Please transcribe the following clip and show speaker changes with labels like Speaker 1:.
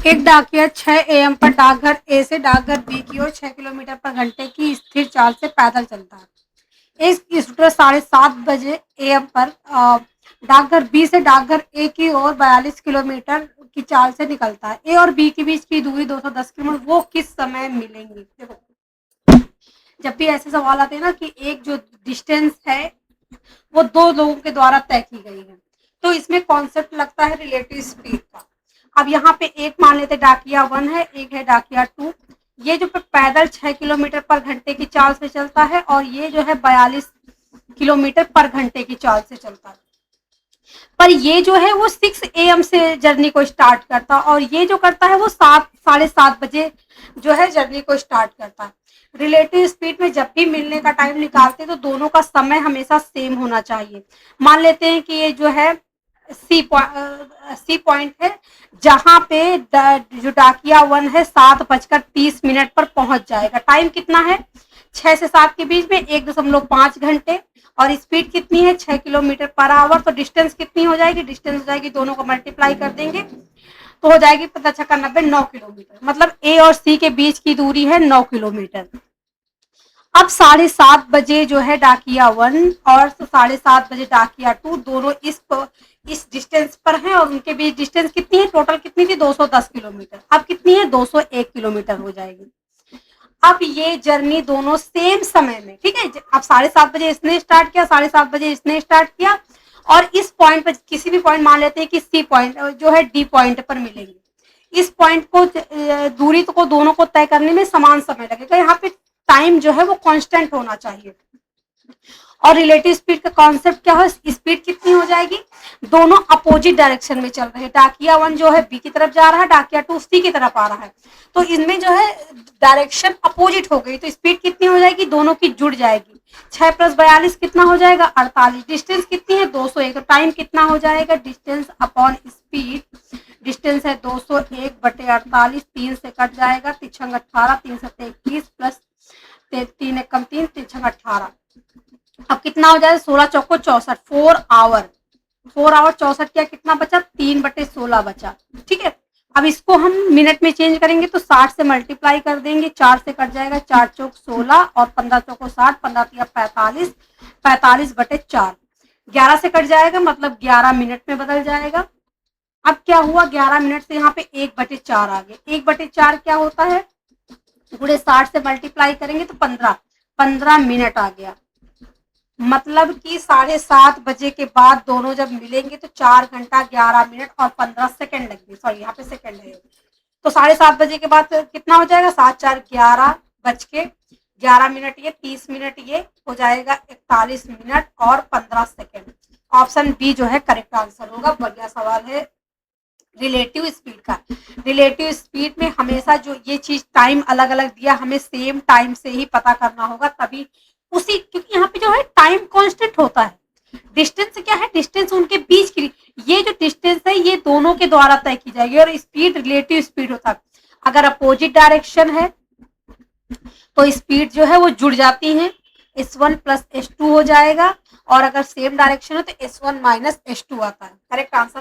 Speaker 1: एक डाकिया 6 AM पर डाकघर ए से डाकघर बी की ओर 6 किलोमीटर पर घंटे की स्थिर चाल से पैदल चलता है। एक स्कूटर 7:30 बजे AM पर डाकघर बी से डाकघर ए की ओर 42 किलोमीटर की चाल से निकलता है। ए और बी के बीच की दूरी 210 किलोमीटर, वो किस समय मिलेंगी? देखो, जब भी ऐसे सवाल आते हैं ना कि एक जो डिस्टेंस है वो दो लोगों के द्वारा तय की गई है, तो इसमें कॉन्सेप्ट लगता है रिलेटिव स्पीड का। अब यहाँ पे एक मान लेते डाकिया 1 है, एक है डाकिया 2। ये जो पैदल 6 किलोमीटर पर घंटे की चाल से चलता है और ये जो है 42 किलोमीटर पर घंटे की चाल से चलता है। पर ये जो है वो 6 AM से जर्नी को स्टार्ट करता है और ये जो करता है वो 7-7:30 बजे जो है जर्नी को स्टार्ट करता है। रिलेटिव स्पीड में जब भी मिलने का टाइम निकालते हैं तो दोनों का समय हमेशा सेम होना चाहिए। मान लेते हैं कि ये जो है सी पॉइंट है, जहां पे जो डाकिया 1 है 7:30 पर पहुंच जाएगा। टाइम कितना है? 6 से 7 के बीच में 1.5 घंटे। और स्पीड कितनी है? 6 किलोमीटर पर आवर। तो डिस्टेंस कितनी हो जाएगी? डिस्टेंस हो जाएगी, दोनों को मल्टीप्लाई कर देंगे तो हो जाएगी 50-90 9 किलोमीटर। मतलब ए और सी के बीच की दूरी है 9 किलोमीटर। अब 7:30 बजे जो है डाकिया 1 और 7:30 बजे डाकिया 2 दोनों इस डिस्टेंस पर हैं और उनके बीच डिस्टेंस कितनी है? टोटल कितनी थी? 210 किलोमीटर। अब कितनी है? 201 किलोमीटर हो जाएगी। अब ये जर्नी दोनों सेम समय में, ठीक है, अब 7:30 बजे इसने स्टार्ट किया, 7:30 बजे इसने स्टार्ट किया और इस पॉइंट पर किसी भी पॉइंट मान लेते हैं कि सी पॉइंट जो है डी पॉइंट पर मिलेंगे। इस पॉइंट को दूरी को दोनों को तय करने में समान समय लगेगा। यहाँ पे टाइम जो है वो कांस्टेंट होना चाहिए। और रिलेटिव स्पीड का कॉन्सेप्ट क्या है? स्पीड कितनी हो जाएगी? दोनों अपोजिट डायरेक्शन में चल रहे हैं। डाकिया 1 जो है बी की तरफ जा रहा है, डाकिया 2 सी की तरफ आ रहा है, तो इनमें जो है डायरेक्शन अपोजिट हो गई, तो स्पीड कितनी हो जाएगी? दोनों की जुड़ जाएगी। 6 + 42 कितना हो जाएगा? 48। डिस्टेंस कितनी है? 201। तो टाइम कितना हो जाएगा? डिस्टेंस अपॉन स्पीड, डिस्टेंस है 201/48, 3 से कट जाएगा, 3 18, 3 7 21 प्लस 3 1 3, 3 18। अब कितना हो जाएगा? 16 चौको 64, 4 आवर 64 क्या कितना बचा? 3/16 बचा। ठीक है, अब इसको हम मिनट में चेंज करेंगे तो 60 से मल्टीप्लाई कर देंगे, 4 से कट जाएगा, 4 चौक 16 और 15 चौको 60, 15 तिया 45, 45/4। 11 से कट जाएगा, मतलब 11 मिनट में बदल जाएगा। अब क्या हुआ? 11 मिनट से यहाँ पे 1/4 आ गए। 1/4 क्या होता है? गुणे 60 से मल्टीप्लाई करेंगे तो 15 मिनट आ गया। मतलब कि 7:30 बजे के बाद दोनों जब मिलेंगे तो 4 घंटा 11 मिनट और 15 सेकंड लगेंगे। सॉरी, यहाँ पे सेकंड है। तो 7:30 बजे के बाद कितना हो जाएगा? 7 4 11 बज के 11 मिनट, ये 30 मिनट, ये हो जाएगा 41 मिनट और 15 सेकंड। ऑप्शन बी जो है करेक्ट आंसर होगा। बढ़िया सवाल है रिलेटिव स्पीड का। रिलेटिव स्पीड में हमेशा जो ये चीज टाइम अलग अलग दिया, हमें सेम टाइम से ही पता करना होगा, तभी उसी, क्योंकि यहाँ पे जो है टाइम कांस्टेंट होता है। डिस्टेंस क्या है? डिस्टेंस उनके बीच की, ये जो डिस्टेंस है ये दोनों के द्वारा तय की जाएगी और स्पीड रिलेटिव स्पीड होता है। अगर अपोजिट डायरेक्शन है तो स्पीड जो है वो जुड़ जाती है, S1 + S2 हो जाएगा, और अगर सेम डायरेक्शन हो तो S1 - S2 आता है। Correct answer